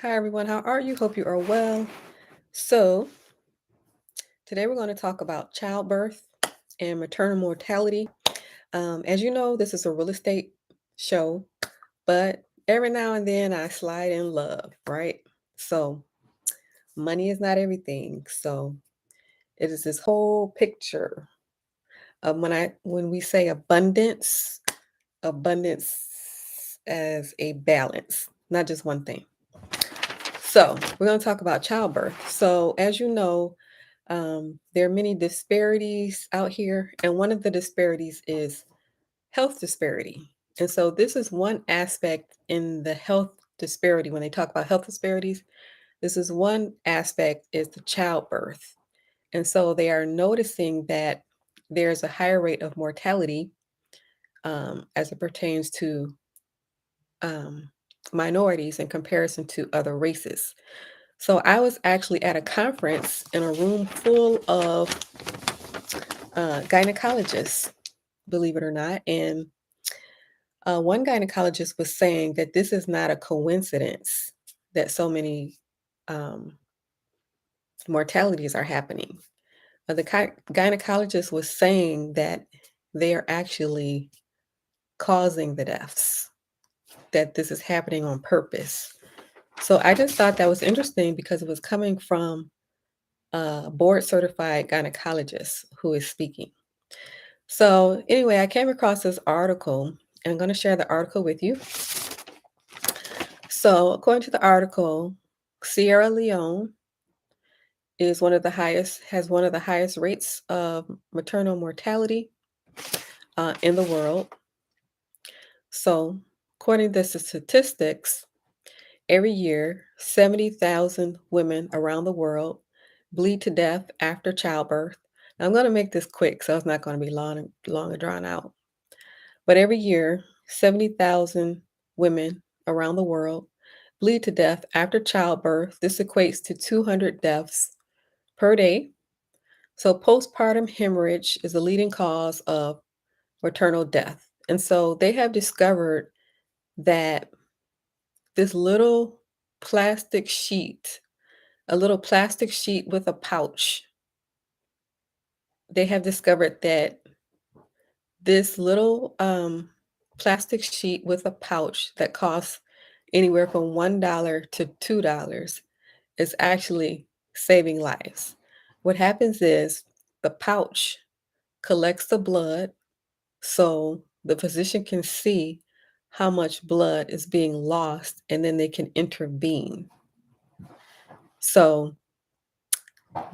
Hi, everyone. How are you? Hope you are well. So, today we're going to talk about childbirth and maternal mortality. As you know, this is a real estate show, but every now and then I slide in love, right? So, money is not everything. So, it is this whole picture of when we say abundance, abundance as a balance, not just one thing. So, we're going to talk about childbirth. So, as you know, there are many disparities out here, and one of the disparities is health disparity. And so, this is one aspect in the health disparity. When they talk about health disparities, this is one aspect is the childbirth. And so, they are noticing that there's a higher rate of mortality as it pertains to um, minorities in comparison to other races. So I was actually at a conference in a room full of gynecologists, believe it or not. And one gynecologist was saying that this is not a coincidence that so many um, mortalities are happening. The gynecologist was saying that they are actually causing the deaths, that this is happening on purpose. So I just thought that was interesting because it was coming from a board certified gynecologist who is speaking. So, anyway, I came across this article and I'm going to share the article with you. So, according to the article, Sierra Leone has one of the highest rates of maternal mortality in the world. So, according to the statistics, every year, 70,000 women around the world bleed to death after childbirth. Now, I'm going to make this quick, so it's not going to be long and drawn out. But every year, 70,000 women around the world bleed to death after childbirth. This equates to 200 deaths per day. So, postpartum hemorrhage is the leading cause of maternal death. And so, they have discovered that this little plastic sheet, a little plastic sheet with a pouch, they have discovered that this little plastic sheet with a pouch that costs anywhere from $1 to $2 is actually saving lives. What happens is the pouch collects the blood so the physician can see how much blood is being lost and then they can intervene. So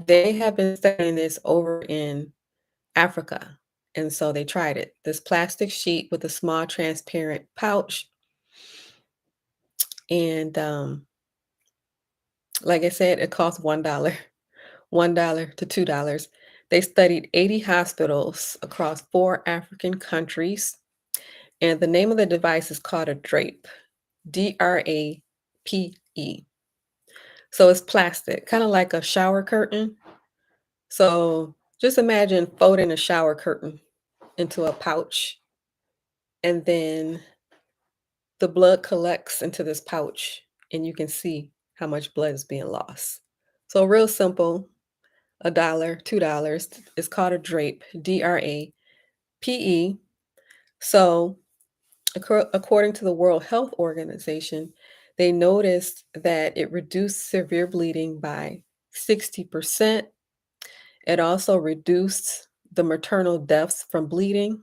they have been studying this over in Africa. And so they tried it. This plastic sheet with a small transparent pouch. And like I said, it cost $1, $1 to $2. They studied 80 hospitals across 4 African countries. And the name of the device is called a drape, DRAPE. So it's plastic, kind of like a shower curtain. So just imagine folding a shower curtain into a pouch, and then the blood collects into this pouch, and you can see how much blood is being lost. So real simple, $1, $2. It's called a drape, DRAPE. So according to the World Health Organization, they noticed that it reduced severe bleeding by 60%. It also reduced the maternal deaths from bleeding.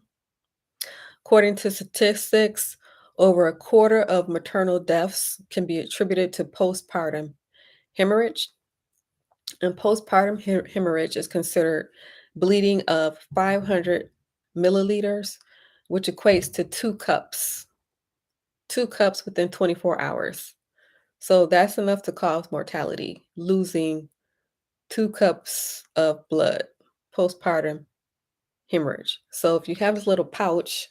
According to statistics, over a quarter of maternal deaths can be attributed to postpartum hemorrhage. And postpartum hemorrhage is considered bleeding of 500 milliliters, which equates to 2 cups within 24 hours. So that's enough to cause mortality, losing 2 cups of blood, postpartum hemorrhage. So if you have this little pouch,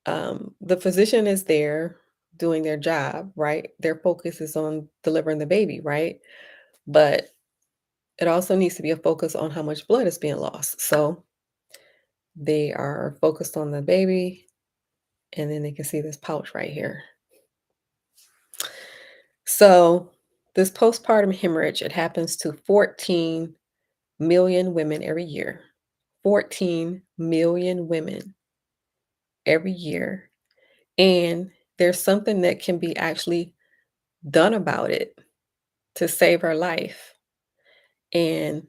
the physician is there doing their job, right? Their focus is on delivering the baby, right? But it also needs to be a focus on how much blood is being lost. So they are focused on the baby, and then they can see this pouch right here. So, this postpartum hemorrhage, it happens to 14 million women every year. 14 million women every year. And there's something that can be actually done about it to save her life. And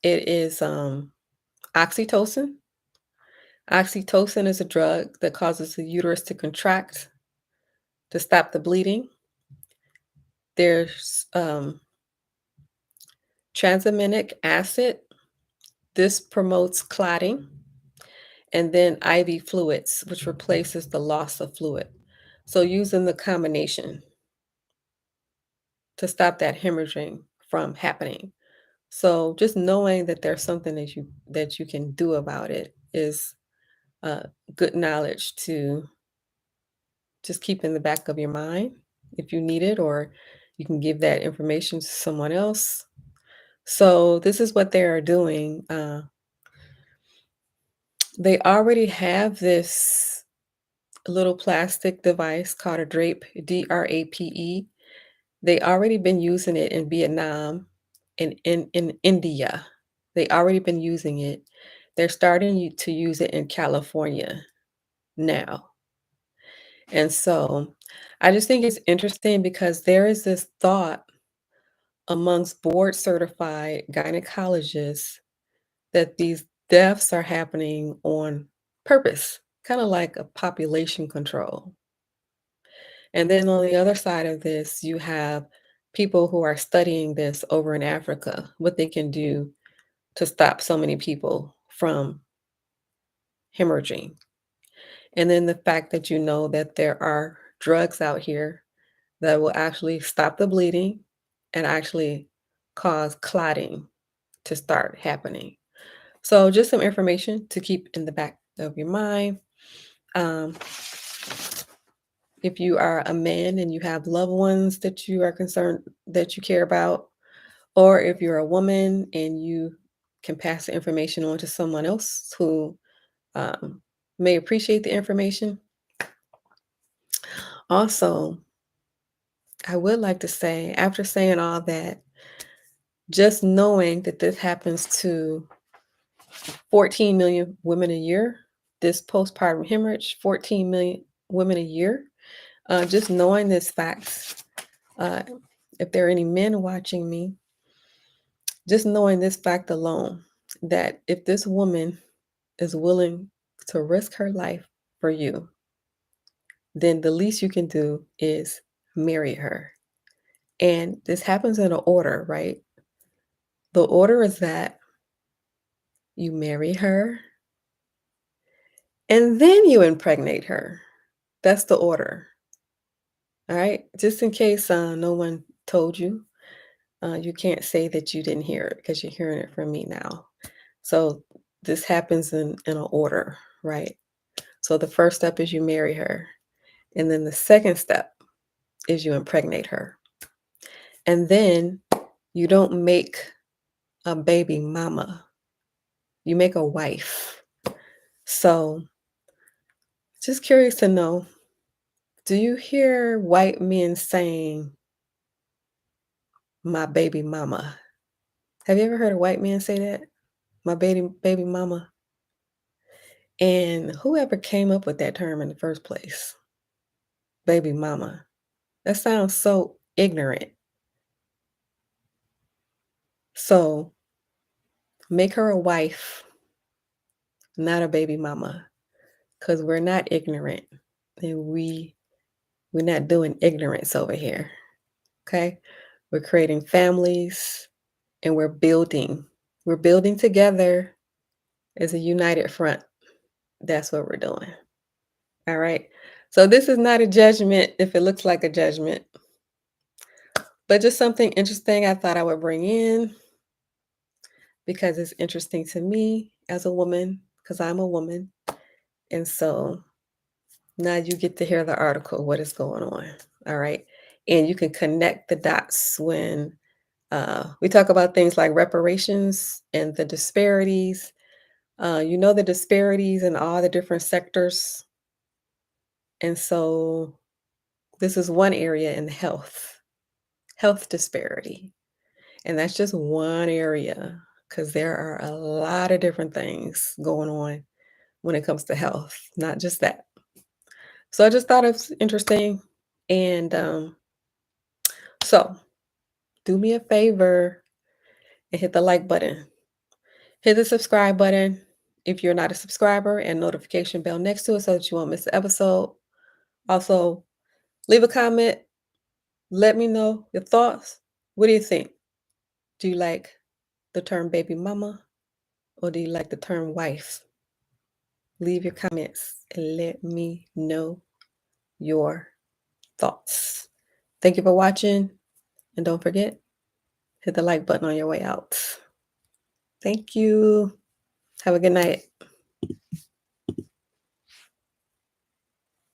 it is oxytocin. Oxytocin is a drug that causes the uterus to contract to stop the bleeding. There's tranexamic acid. This promotes clotting. And then IV fluids, which replaces the loss of fluid. So using the combination to stop that hemorrhaging from happening. So just knowing that there's something that you can do about it is good knowledge to just keep in the back of your mind if you need it, or you can give that information to someone else. So this is what they are doing. They already have this little plastic device called a drape, DRAPE. They already been using it in Vietnam and in India. They already been using it. They're starting to use it in California now. And so I just think it's interesting because there is this thought amongst board certified gynecologists that these deaths are happening on purpose, kind of like a population control. And then on the other side of this, you have people who are studying this over in Africa, what they can do to stop so many people from hemorrhaging. And then the fact that you know that there are drugs out here that will actually stop the bleeding and actually cause clotting to start happening. So, just some information to keep in the back of your mind. Um, if you are a man and you have loved ones that you are concerned that you care about, or if you're a woman and you can pass the information on to someone else who um, may appreciate the information. Also, I would like to say, after saying all that, just knowing that this happens to 14 million women a year, this postpartum hemorrhage, 14 million women a year, just knowing this facts, uh, if there are any men watching me, just knowing this fact alone, that if this woman is willing to risk her life for you, then the least you can do is marry her. And this happens in an order, right? The order is that you marry her and then you impregnate her. That's the order. All right. Just in case no one told you, you can't say that you didn't hear it because you're hearing it from me now. So this happens in an order, right? So the first step is you marry her. And then the second step is you impregnate her. And then you don't make a baby mama, you make a wife. So just curious to know, do you hear white men saying, my baby mama? Have you ever heard a white man say that? My baby mama? And whoever came up with that term in the first place, baby mama, that sounds so ignorant. So make her a wife, not a baby mama, because we're not ignorant. And we're not doing ignorance over here. Okay? We're creating families and we're building. We're building together as a united front. That's what we're doing. All right. So this is not a judgment if it looks like a judgment, but just something interesting I thought I would bring in because it's interesting to me as a woman, because I'm a woman. And so now you get to hear the article, what is going on. All right. And you can connect the dots when we talk about things like reparations and the disparities. You know, the disparities in all the different sectors. And so this is one area in health. health disparity. And that's just one area because there are a lot of different things going on when it comes to health, not just that. So I just thought it was interesting. And so do me a favor and hit the like button. Hit the subscribe button if you're not a subscriber and notification bell next to it so that you won't miss the episode. Also, leave a comment. Let me know your thoughts. What do you think? Do you like the term baby mama or do you like the term wife? Leave your comments and let me know your thoughts. Thank you for watching. And don't forget, hit the like button on your way out. Thank you. Have a good night.